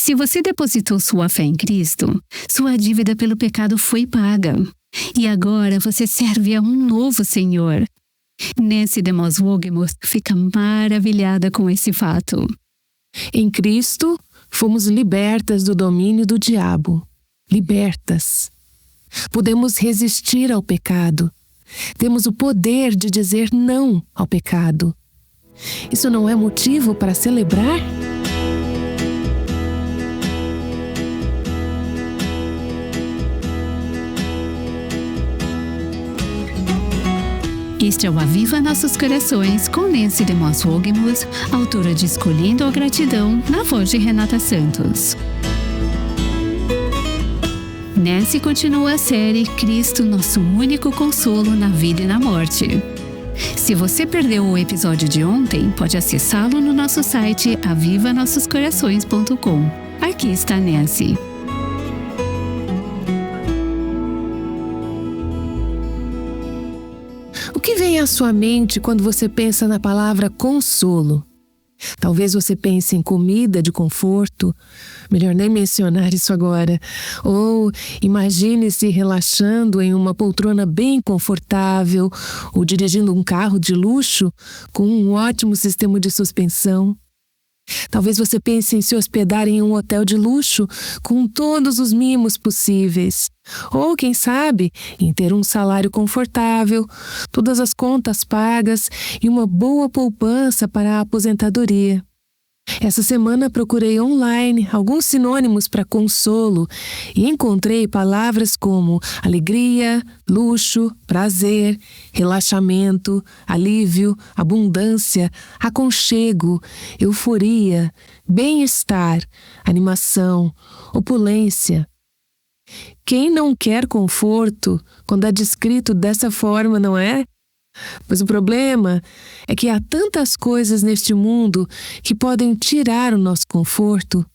Se você depositou sua fé em Cristo, sua dívida pelo pecado foi paga. E agora você serve a um novo Senhor. Nancy DeMoss Wolgemuth fica maravilhada com esse fato. Em Cristo, fomos libertas do domínio do diabo. Libertas. Podemos resistir ao pecado. Temos o poder de dizer não ao pecado. Isso não é motivo para celebrar? Este é o Aviva Nossos Corações, com Nancy DeMoss Wolgemuth, autora de Escolhendo a Gratidão, na voz de Renata Santos. Nancy continua a série Cristo, nosso único consolo na vida e na morte. Se você perdeu o episódio de ontem, pode acessá-lo no nosso site avivanossoscorações.com. Aqui está Nancy. O que vem à sua mente quando você pensa na palavra consolo? Talvez você pense em comida de conforto, melhor nem mencionar isso agora. Ou imagine-se relaxando em uma poltrona bem confortável ou dirigindo um carro de luxo com um ótimo sistema de suspensão. Talvez você pense em se hospedar em um hotel de luxo com todos os mimos possíveis. Ou, quem sabe, em ter um salário confortável, todas as contas pagas e uma boa poupança para a aposentadoria. Essa semana procurei online alguns sinônimos para consolo e encontrei palavras como alegria, luxo, prazer, relaxamento, alívio, abundância, aconchego, euforia, bem-estar, animação, opulência. Quem não quer conforto quando é descrito dessa forma, não é? Mas o problema é que há tantas coisas neste mundo que podem tirar o nosso conforto.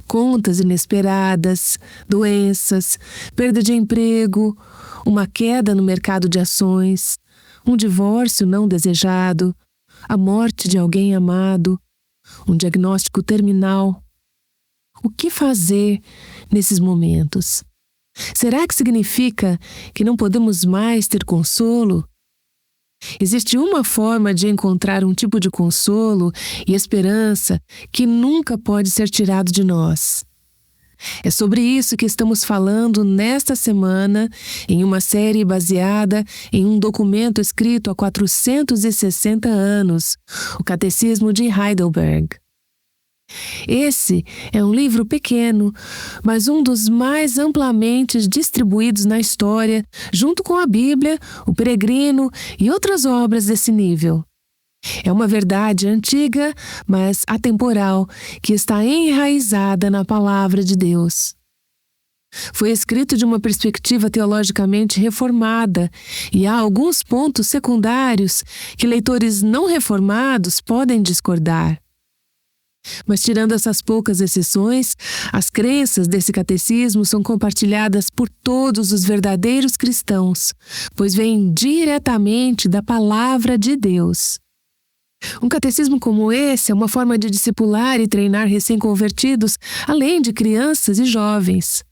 Contas inesperadas, doenças, perda de emprego, uma queda no mercado de ações, um divórcio não desejado, a morte de alguém amado, um diagnóstico terminal. O que fazer nesses momentos? Será que significa que não podemos mais ter consolo? Existe uma forma de encontrar um tipo de consolo e esperança que nunca pode ser tirado de nós. É sobre isso que estamos falando nesta semana, em uma série baseada em um documento escrito há 460 anos, o Catecismo de Heidelberg. Esse é um livro pequeno, mas um dos mais amplamente distribuídos na história, junto com a Bíblia, o Peregrino e outras obras desse nível. É uma verdade antiga, mas atemporal, que está enraizada na Palavra de Deus. Foi escrito de uma perspectiva teologicamente reformada, e há alguns pontos secundários que leitores não reformados podem discordar. Mas tirando essas poucas exceções, as crenças desse catecismo são compartilhadas por todos os verdadeiros cristãos, pois vêm diretamente da Palavra de Deus. Um catecismo como esse é uma forma de discipular e treinar recém-convertidos, além de crianças e jovens.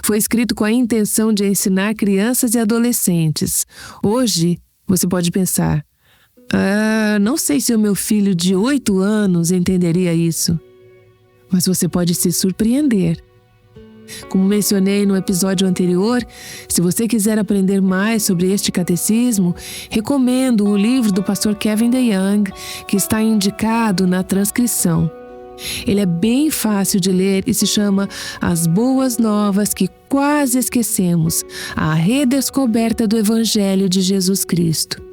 Foi escrito com a intenção de ensinar crianças e adolescentes. Hoje, você pode pensar: não sei se o meu filho de 8 anos entenderia isso. Mas você pode se surpreender. Como mencionei no episódio anterior, se você quiser aprender mais sobre este catecismo, recomendo o livro do pastor Kevin DeYoung, que está indicado na transcrição. Ele é bem fácil de ler e se chama As Boas Novas que Quase Esquecemos, a redescoberta do Evangelho de Jesus Cristo.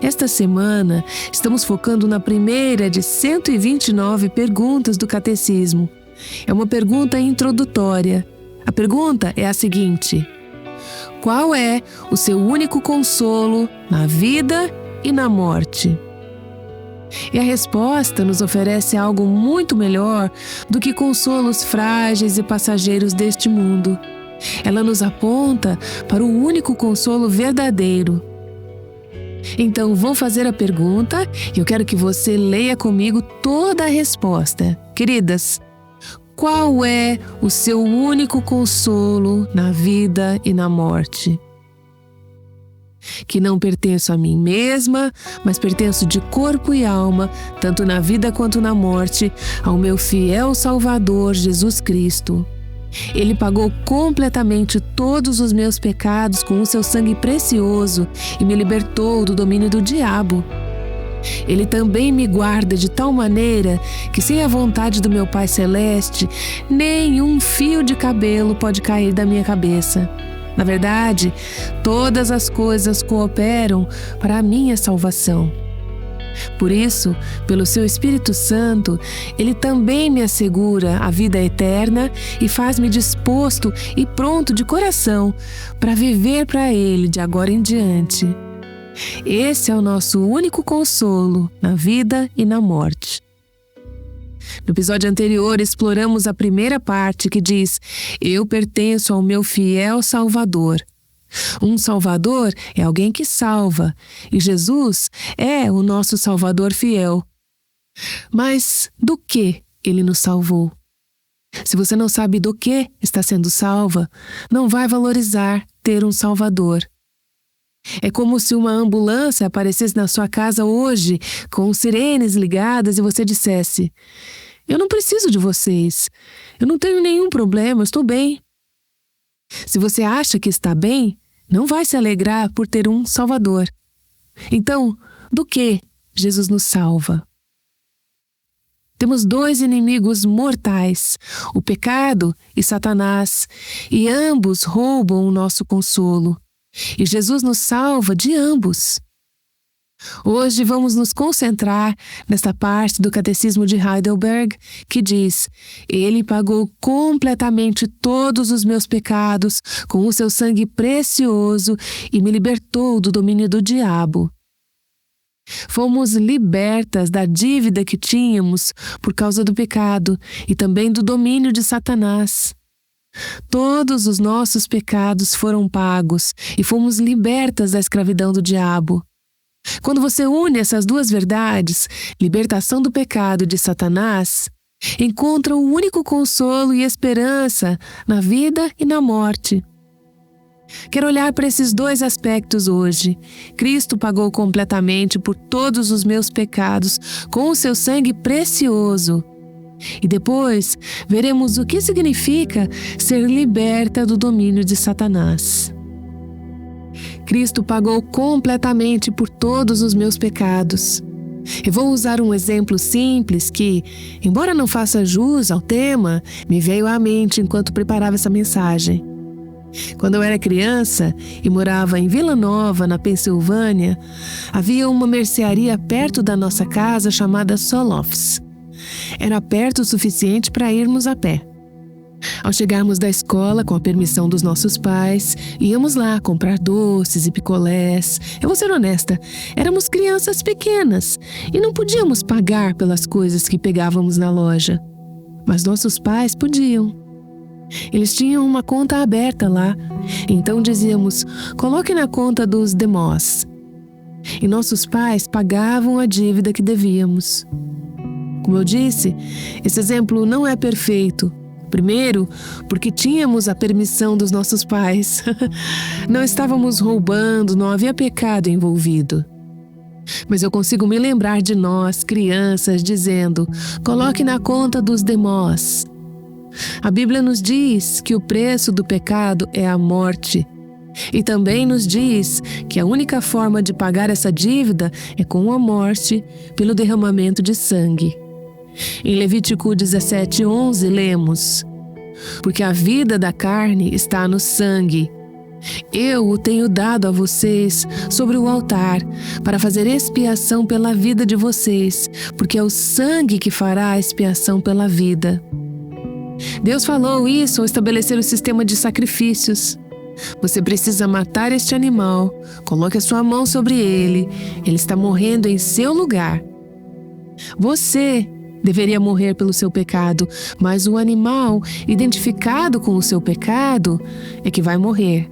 Esta semana, estamos focando na primeira de 129 perguntas do Catecismo. É uma pergunta introdutória. A pergunta é a seguinte: qual é o seu único consolo na vida e na morte? E a resposta nos oferece algo muito melhor do que consolos frágeis e passageiros deste mundo. Ela nos aponta para o único consolo verdadeiro. Então, vou fazer a pergunta e eu quero que você leia comigo toda a resposta. Queridas, Qual é o seu único consolo na vida e na morte? Que não pertenço a mim mesma, mas pertenço de corpo e alma, tanto na vida quanto na morte, ao meu fiel Salvador Jesus Cristo. Ele pagou completamente todos os meus pecados com o seu sangue precioso e me libertou do domínio do diabo. Ele também me guarda de tal maneira que, sem a vontade do meu Pai Celeste, nenhum fio de cabelo pode cair da minha cabeça. Na verdade, todas as coisas cooperam para a minha salvação. Por isso, pelo seu Espírito Santo, Ele também me assegura a vida eterna e faz-me disposto e pronto de coração para viver para Ele de agora em diante. Esse é o nosso único consolo na vida e na morte. No episódio anterior, exploramos a primeira parte que diz: Eu pertenço ao meu fiel Salvador. Um Salvador é alguém que salva, e Jesus é o nosso Salvador fiel. Mas do que Ele nos salvou? Se você não sabe do que está sendo salva, não vai valorizar ter um Salvador. É como se uma ambulância aparecesse na sua casa hoje, com sirenes ligadas, e você dissesse: Eu não preciso de vocês. Eu não tenho nenhum problema, eu estou bem. Se você acha que está bem, não vai se alegrar por ter um Salvador. Então, do que Jesus nos salva? Temos dois inimigos mortais, o pecado e Satanás, e ambos roubam o nosso consolo. E Jesus nos salva de ambos. Hoje vamos nos concentrar nesta parte do Catecismo de Heidelberg que diz: Ele pagou completamente todos os meus pecados com o seu sangue precioso e me libertou do domínio do diabo. Fomos libertas da dívida que tínhamos por causa do pecado e também do domínio de Satanás. Todos os nossos pecados foram pagos e fomos libertas da escravidão do diabo. Quando você une essas duas verdades, libertação do pecado e de Satanás, encontra o único consolo e esperança na vida e na morte. Quero olhar para esses dois aspectos hoje. Cristo pagou completamente por todos os meus pecados com o seu sangue precioso. E depois veremos o que significa ser liberta do domínio de Satanás. Cristo pagou completamente por todos os meus pecados. Eu vou usar um exemplo simples que, embora não faça jus ao tema, me veio à mente enquanto preparava essa mensagem. Quando eu era criança e morava em Vila Nova, na Pensilvânia, havia uma mercearia perto da nossa casa chamada Solofs. Era perto o suficiente para irmos a pé. Ao chegarmos da escola, com a permissão dos nossos pais, íamos lá comprar doces e picolés. Eu vou ser honesta, éramos crianças pequenas e não podíamos pagar pelas coisas que pegávamos na loja. Mas nossos pais podiam. Eles tinham uma conta aberta lá, então dizíamos: coloque na conta dos Demos. E nossos pais pagavam a dívida que devíamos. Como eu disse, esse exemplo não é perfeito. Primeiro, porque tínhamos a permissão dos nossos pais. Não estávamos roubando, não havia pecado envolvido. Mas eu consigo me lembrar de nós, crianças, dizendo: coloque na conta dos Demos. A Bíblia nos diz que o preço do pecado é a morte. E também nos diz que a única forma de pagar essa dívida é com a morte pelo derramamento de sangue. Em Levítico 17:11 lemos: porque a vida da carne está no sangue. Eu o tenho dado a vocês sobre o altar para fazer expiação pela vida de vocês, porque é o sangue que fará a expiação pela vida. Deus falou isso ao estabelecer o sistema de sacrifícios. Você precisa matar este animal, coloque a sua mão sobre ele, ele está morrendo em seu lugar. Você deveria morrer pelo seu pecado, mas o animal, identificado com o seu pecado, é que vai morrer.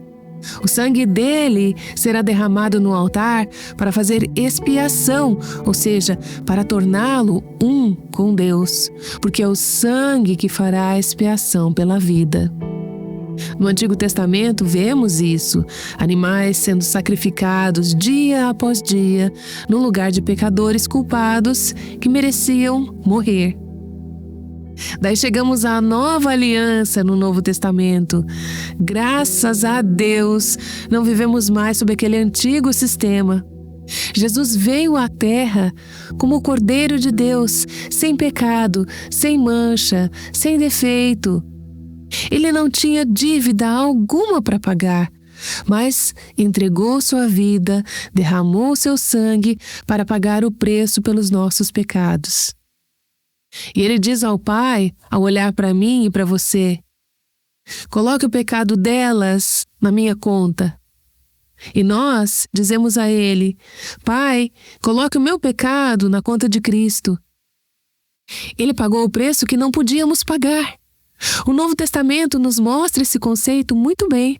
O sangue dele será derramado no altar para fazer expiação, ou seja, para torná-lo um com Deus, porque é o sangue que fará a expiação pela vida. No Antigo Testamento vemos isso, animais sendo sacrificados dia após dia no lugar de pecadores culpados que mereciam morrer. Daí chegamos à nova aliança no Novo Testamento. Graças a Deus, não vivemos mais sob aquele antigo sistema. Jesus veio à Terra como o Cordeiro de Deus, sem pecado, sem mancha, sem defeito. Ele não tinha dívida alguma para pagar, mas entregou sua vida, derramou seu sangue para pagar o preço pelos nossos pecados. E ele diz ao Pai, ao olhar para mim e para você: coloque o pecado delas na minha conta. E nós dizemos a ele: Pai, coloque o meu pecado na conta de Cristo. Ele pagou o preço que não podíamos pagar. O Novo Testamento nos mostra esse conceito muito bem.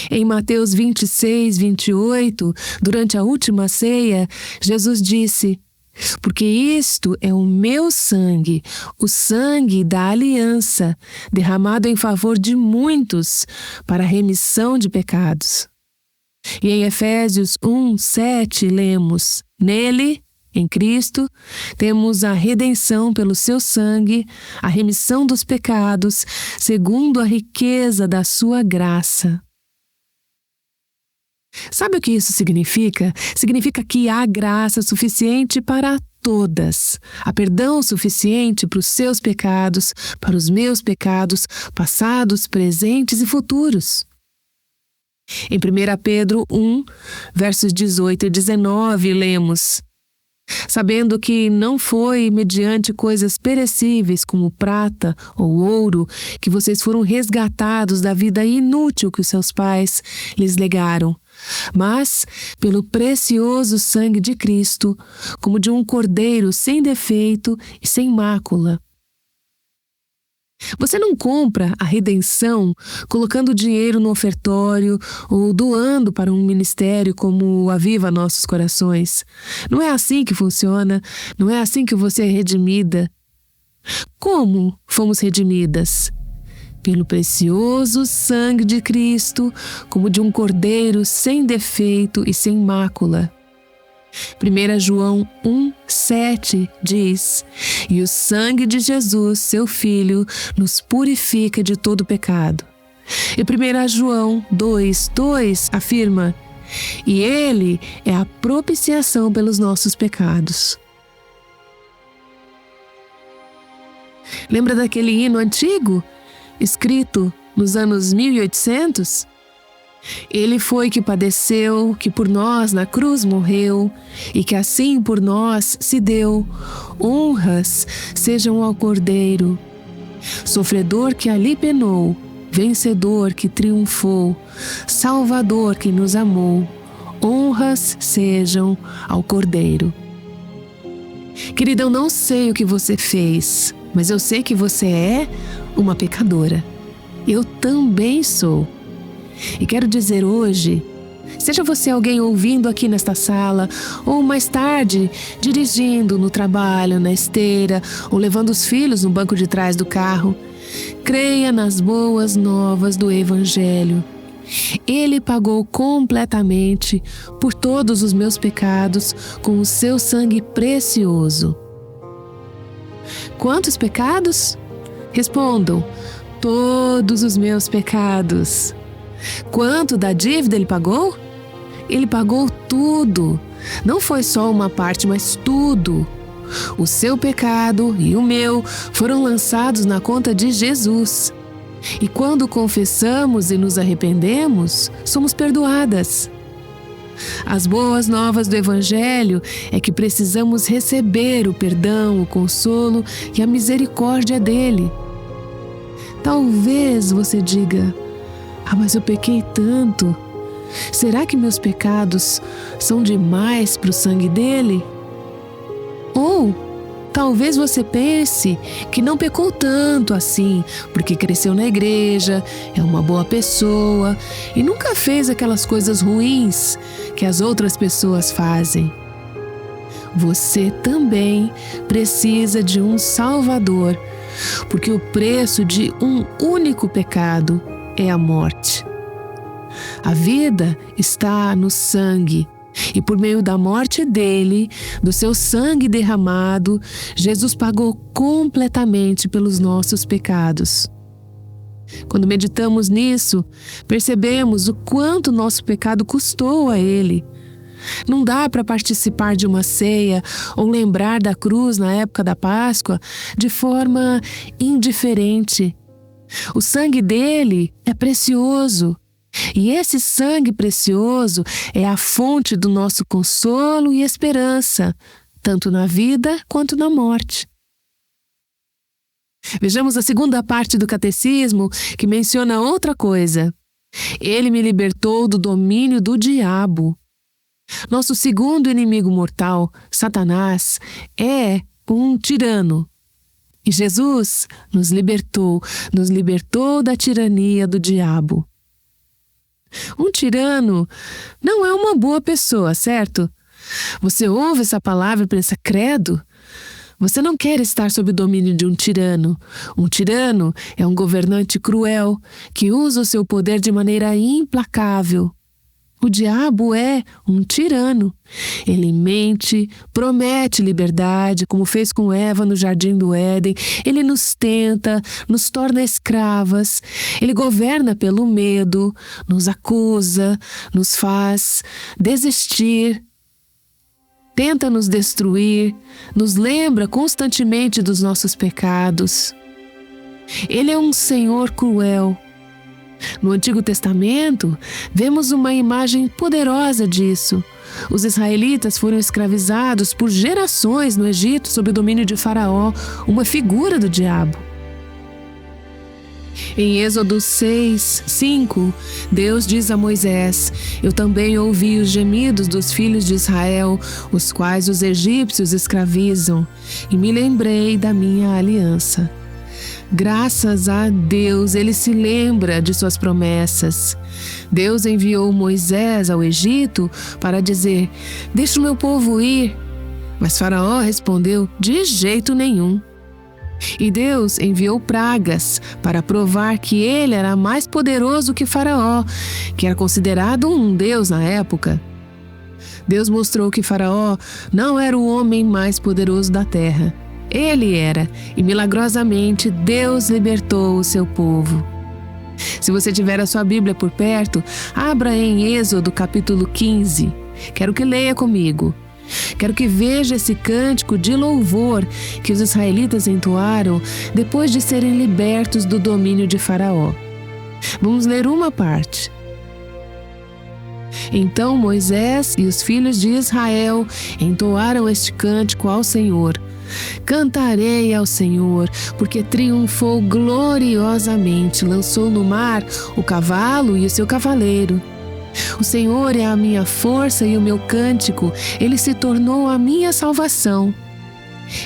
Em Mateus 26, 28, durante a última ceia, Jesus disse: porque isto é o meu sangue, o sangue da aliança, derramado em favor de muitos para a remissão de pecados. E em Efésios 1, 7, lemos: nele, em Cristo, temos a redenção pelo seu sangue, a remissão dos pecados, segundo a riqueza da sua graça. Sabe o que isso significa? Significa que há graça suficiente para todas. Há perdão suficiente para os seus pecados, para os meus pecados, passados, presentes e futuros. Em 1 Pedro 1, versos 18 e 19, lemos: sabendo que não foi mediante coisas perecíveis como prata ou ouro que vocês foram resgatados da vida inútil que os seus pais lhes legaram, mas pelo precioso sangue de Cristo, como de um cordeiro sem defeito e sem mácula. Você não compra a redenção colocando dinheiro no ofertório ou doando para um ministério como o Aviva Nossos Corações. Não é assim que funciona, não é assim que você é redimida. Como fomos redimidas? Pelo precioso sangue de Cristo, como de um cordeiro sem defeito e sem mácula. 1 João 1, 7 diz: e o sangue de Jesus, seu Filho, nos purifica de todo pecado. E 1 João 2, 2 afirma: e ele é a propiciação pelos nossos pecados. Lembra daquele hino antigo, escrito nos anos 1800? Ele foi que padeceu, que por nós na cruz morreu, e que assim por nós se deu. Honras sejam ao Cordeiro. Sofredor que ali penou, vencedor que triunfou, Salvador que nos amou. Honras sejam ao Cordeiro. Querida, eu não sei o que você fez, mas eu sei que você é uma pecadora. Eu também sou. E quero dizer hoje, seja você alguém ouvindo aqui nesta sala, ou mais tarde dirigindo no trabalho, na esteira, ou levando os filhos no banco de trás do carro, creia nas boas novas do Evangelho. Ele pagou completamente por todos os meus pecados com o seu sangue precioso. Quantos pecados? Respondam: todos os meus pecados. Quanto da dívida ele pagou? Ele pagou tudo. Não foi só uma parte, mas tudo. O seu pecado e o meu foram lançados na conta de Jesus. E quando confessamos e nos arrependemos, somos perdoadas. As boas novas do Evangelho é que precisamos receber o perdão, o consolo e a misericórdia dele. Talvez você diga: mas eu pequei tanto. Será que meus pecados são demais para o sangue dele? Ou Talvez você pense que não pecou tanto assim, porque cresceu na igreja, é uma boa pessoa e nunca fez aquelas coisas ruins que as outras pessoas fazem. Você também precisa de um Salvador, porque o preço de um único pecado é a morte. A vida está no sangue. E por meio da morte dele, do seu sangue derramado, Jesus pagou completamente pelos nossos pecados. Quando meditamos nisso, percebemos o quanto nosso pecado custou a ele. Não dá para participar de uma ceia ou lembrar da cruz na época da Páscoa de forma indiferente. O sangue dele é precioso. E esse sangue precioso é a fonte do nosso consolo e esperança, tanto na vida quanto na morte. Vejamos a segunda parte do catecismo, que menciona outra coisa. Ele me libertou do domínio do diabo. Nosso segundo inimigo mortal, Satanás, é um tirano. E Jesus nos libertou da tirania do diabo. Um tirano não é uma boa pessoa, certo? Você ouve essa palavra e pensa, credo? Você não quer estar sob o domínio de um tirano. Um tirano é um governante cruel que usa o seu poder de maneira implacável. O diabo é um tirano. Ele mente, promete liberdade, como fez com Eva no Jardim do Éden. Ele nos tenta, nos torna escravas. Ele governa pelo medo, nos acusa, nos faz desistir, tenta nos destruir, nos lembra constantemente dos nossos pecados. Ele é um senhor cruel. No Antigo Testamento, vemos uma imagem poderosa disso. Os israelitas foram escravizados por gerações no Egito sob o domínio de Faraó, uma figura do diabo. Em Êxodo 6:5, Deus diz a Moisés: Eu também ouvi os gemidos dos filhos de Israel, os quais os egípcios escravizam, e me lembrei da minha aliança. Graças a Deus, ele se lembra de suas promessas. Deus enviou Moisés ao Egito para dizer: Deixa o meu povo ir. Mas Faraó respondeu: De jeito nenhum. E Deus enviou pragas para provar que ele era mais poderoso que Faraó, que era considerado um deus na época. Deus mostrou que Faraó não era o homem mais poderoso da terra. Ele era, e milagrosamente Deus libertou o seu povo. Se você tiver a sua Bíblia por perto, abra em Êxodo capítulo 15. Quero que leia comigo. Quero que veja esse cântico de louvor que os israelitas entoaram depois de serem libertos do domínio de Faraó. Vamos ler uma parte. Então Moisés e os filhos de Israel entoaram este cântico ao Senhor. Cantarei ao Senhor, porque triunfou gloriosamente, lançou no mar o cavalo e o seu cavaleiro. O Senhor é a minha força e o meu cântico, ele se tornou a minha salvação.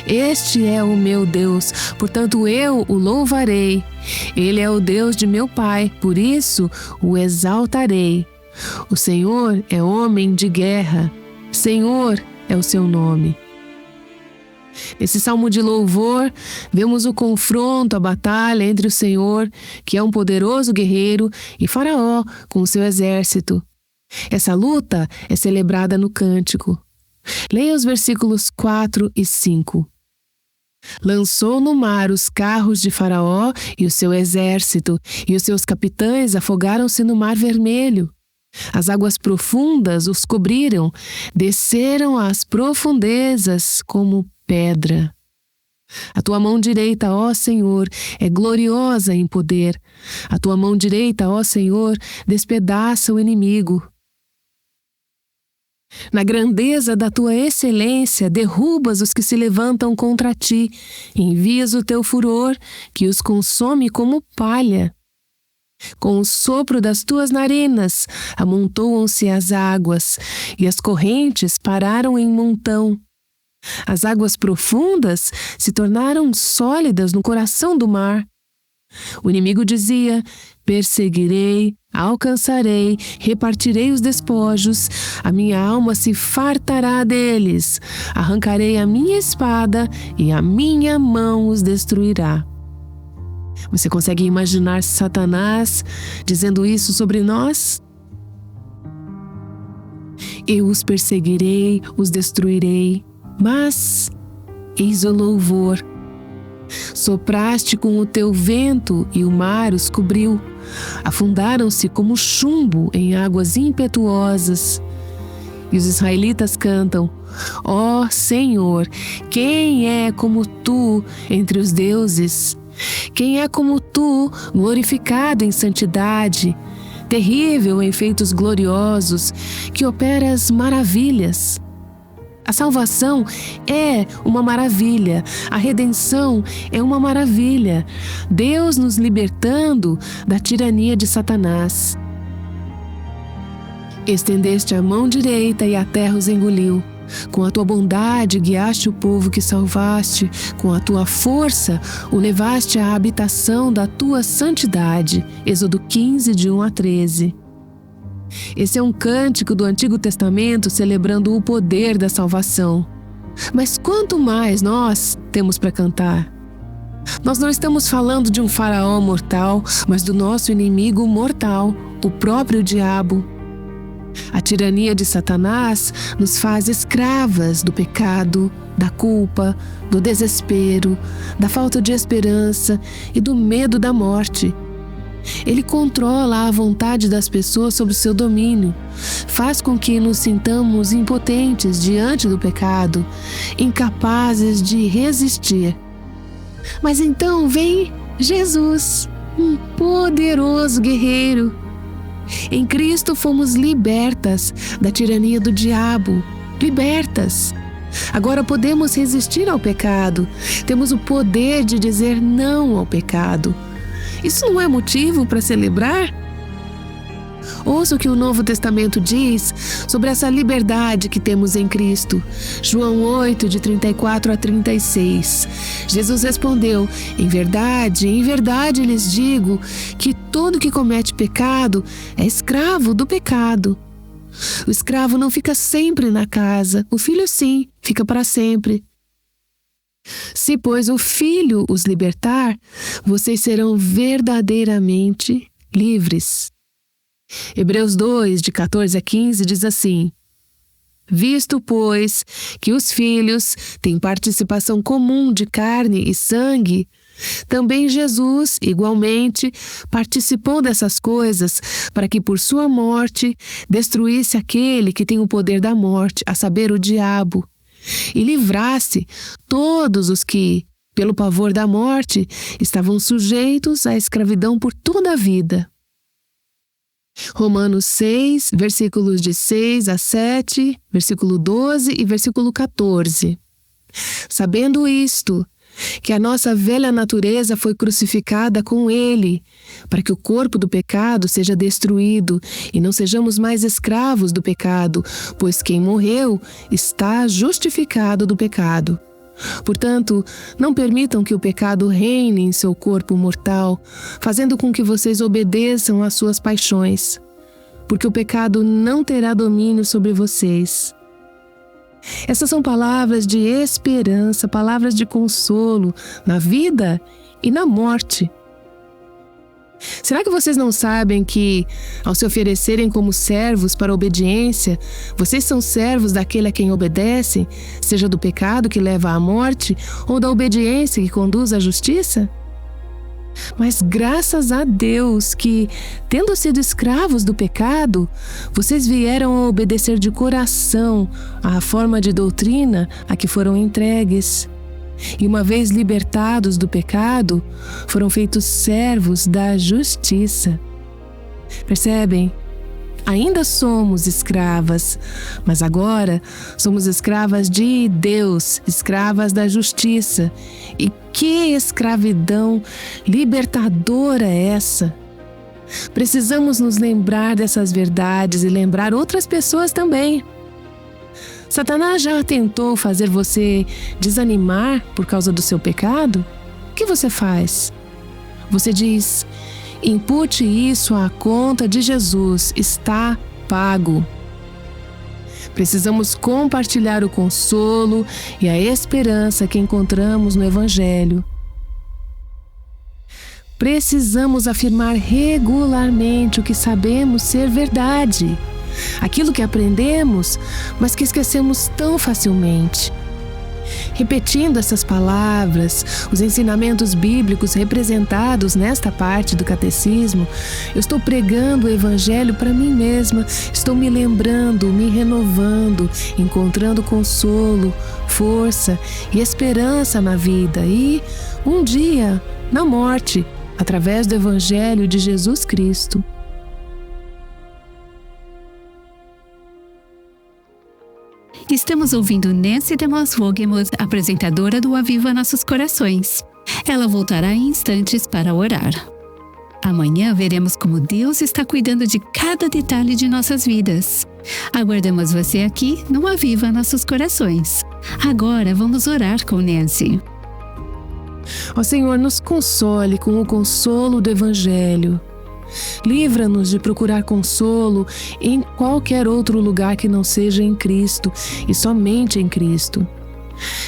Este é o meu Deus, portanto eu o louvarei. Ele é o Deus de meu pai, por isso o exaltarei. O Senhor é homem de guerra, Senhor é o seu nome. Nesse salmo de louvor, vemos o confronto, a batalha entre o Senhor, que é um poderoso guerreiro, e Faraó, com o seu exército. Essa luta é celebrada no cântico. Leia os versículos 4 e 5. Lançou no mar os carros de Faraó e o seu exército, e os seus capitães afogaram-se no mar vermelho. As águas profundas os cobriram, desceram às profundezas como pedra. A tua mão direita, ó Senhor, é gloriosa em poder. A tua mão direita, ó Senhor, despedaça o inimigo. Na grandeza da tua excelência, derrubas os que se levantam contra ti. Envias o teu furor, que os consome como palha. Com o sopro das tuas narinas, amontoam-se as águas, e as correntes pararam em montão. As águas profundas se tornaram sólidas no coração do mar. O inimigo dizia: perseguirei, alcançarei, repartirei os despojos, a minha alma se fartará deles, arrancarei a minha espada e a minha mão os destruirá. Você consegue imaginar Satanás dizendo isso sobre nós? Eu os perseguirei, os destruirei, mas eis o louvor. Sopraste com o teu vento e o mar os cobriu. Afundaram-se como chumbo em águas impetuosas. E os israelitas cantam: ó Senhor, quem é como tu entre os deuses? Quem é como tu, glorificado em santidade, terrível em feitos gloriosos, que operas maravilhas? A salvação é uma maravilha, a redenção é uma maravilha. Deus nos libertando da tirania de Satanás. Estendeste a mão direita e a terra os engoliu. Com a tua bondade guiaste o povo que salvaste, com a tua força o levaste à habitação da tua santidade. Êxodo 15, de 1 a 13. Esse é um cântico do Antigo Testamento celebrando o poder da salvação. Mas quanto mais nós temos para cantar? Nós não estamos falando de um faraó mortal, mas do nosso inimigo mortal, o próprio diabo. A tirania de Satanás nos faz escravas do pecado, da culpa, do desespero, da falta de esperança e do medo da morte. Ele controla a vontade das pessoas sob seu domínio, faz com que nos sintamos impotentes diante do pecado, incapazes de resistir. Mas então vem Jesus, um poderoso guerreiro. Em Cristo fomos libertas da tirania do diabo, libertas. Agora podemos resistir ao pecado, temos o poder de dizer não ao pecado. Isso não é motivo para celebrar? Ouça o que o Novo Testamento diz sobre essa liberdade que temos em Cristo. João 8, de 34 a 36. Jesus respondeu: em verdade lhes digo que todo que comete pecado é escravo do pecado. O escravo não fica sempre na casa, o filho sim, fica para sempre. Se, pois, o Filho os libertar, vocês serão verdadeiramente livres. Hebreus 2, de 14 a 15, diz assim: visto, pois, que os filhos têm participação comum de carne e sangue, também Jesus, igualmente, participou dessas coisas, para que por sua morte destruísse aquele que tem o poder da morte, a saber, o diabo, e livrasse todos os que, pelo pavor da morte, estavam sujeitos à escravidão por toda a vida. Romanos 6, versículos de 6 a 7, versículo 12 e versículo 14. Sabendo isto, que a nossa velha natureza foi crucificada com ele, para que o corpo do pecado seja destruído e não sejamos mais escravos do pecado, pois quem morreu está justificado do pecado. Portanto, não permitam que o pecado reine em seu corpo mortal, fazendo com que vocês obedeçam às suas paixões, porque o pecado não terá domínio sobre vocês. Essas são palavras de esperança, palavras de consolo na vida e na morte. Será que vocês não sabem que, ao se oferecerem como servos para a obediência, vocês são servos daquele a quem obedecem, seja do pecado que leva à morte ou da obediência que conduz à justiça? Mas graças a Deus que, tendo sido escravos do pecado, vocês vieram a obedecer de coração à forma de doutrina a que foram entregues. E uma vez libertados do pecado, foram feitos servos da justiça. Percebem? Ainda somos escravas, mas agora somos escravas de Deus, escravas da justiça. E que escravidão libertadora é essa? Precisamos nos lembrar dessas verdades e lembrar outras pessoas também. Satanás já tentou fazer você desanimar por causa do seu pecado? O que você faz? Você diz: impute isso à conta de Jesus, está pago. Precisamos compartilhar o consolo e a esperança que encontramos no Evangelho. Precisamos afirmar regularmente o que sabemos ser verdade, aquilo que aprendemos, mas que esquecemos tão facilmente. Repetindo essas palavras, os ensinamentos bíblicos representados nesta parte do catecismo, eu estou pregando o Evangelho para mim mesma, estou me lembrando, me renovando, encontrando consolo, força e esperança na vida e, um dia, na morte, através do Evangelho de Jesus Cristo. Estamos ouvindo Nancy DeMoss Wogemuth, apresentadora do Aviva Nossos Corações. Ela voltará em instantes para orar. Amanhã veremos como Deus está cuidando de cada detalhe de nossas vidas. Aguardamos você aqui no Aviva Nossos Corações. Agora vamos orar com Nancy. Ó Senhor, nos console com o consolo do Evangelho. Livra-nos de procurar consolo em qualquer outro lugar que não seja em Cristo e somente em Cristo.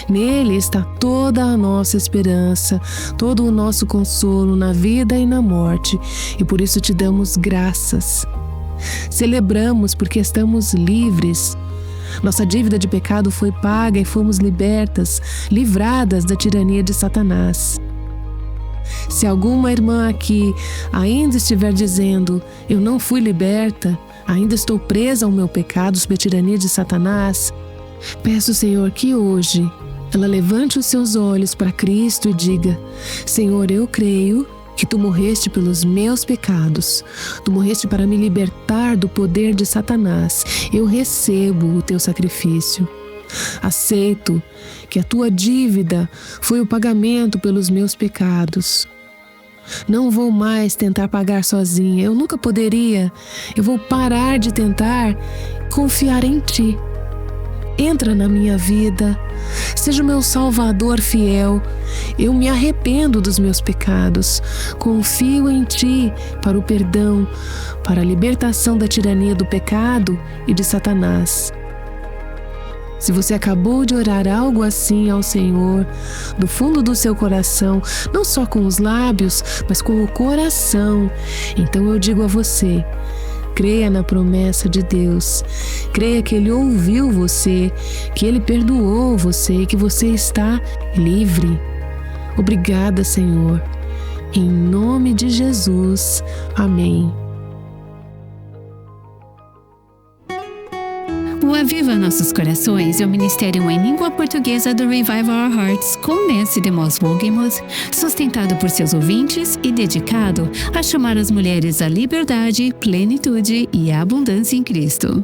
Nele está toda a nossa esperança, todo o nosso consolo na vida e na morte, e por isso te damos graças. Celebramos porque estamos livres. Nossa dívida de pecado foi paga e fomos libertas, livradas da tirania de Satanás. Se alguma irmã aqui ainda estiver dizendo: eu não fui liberta, ainda estou presa ao meu pecado sob a tirania de Satanás, peço, Senhor, que hoje ela levante os seus olhos para Cristo e diga: Senhor, eu creio que Tu morreste pelos meus pecados, Tu morreste para me libertar do poder de Satanás, eu recebo o Teu sacrifício. Aceito que a Tua dívida foi o pagamento pelos meus pecados. Não vou mais tentar pagar sozinha, eu nunca poderia. Eu vou parar de tentar confiar em Ti. Entra na minha vida, seja o meu Salvador fiel. Eu me arrependo dos meus pecados, confio em Ti para o perdão, para a libertação da tirania do pecado e de Satanás. Se você acabou de orar algo assim ao Senhor, do fundo do seu coração, não só com os lábios, mas com o coração, então eu digo a você: creia na promessa de Deus, creia que Ele ouviu você, que Ele perdoou você e que você está livre. Obrigada, Senhor. Em nome de Jesus. Amém. O Aviva Nossos Corações é o ministério em língua portuguesa do Revive Our Hearts com Nancy DeMoss Wogemuth, sustentado por seus ouvintes e dedicado a chamar as mulheres à liberdade, plenitude e abundância em Cristo.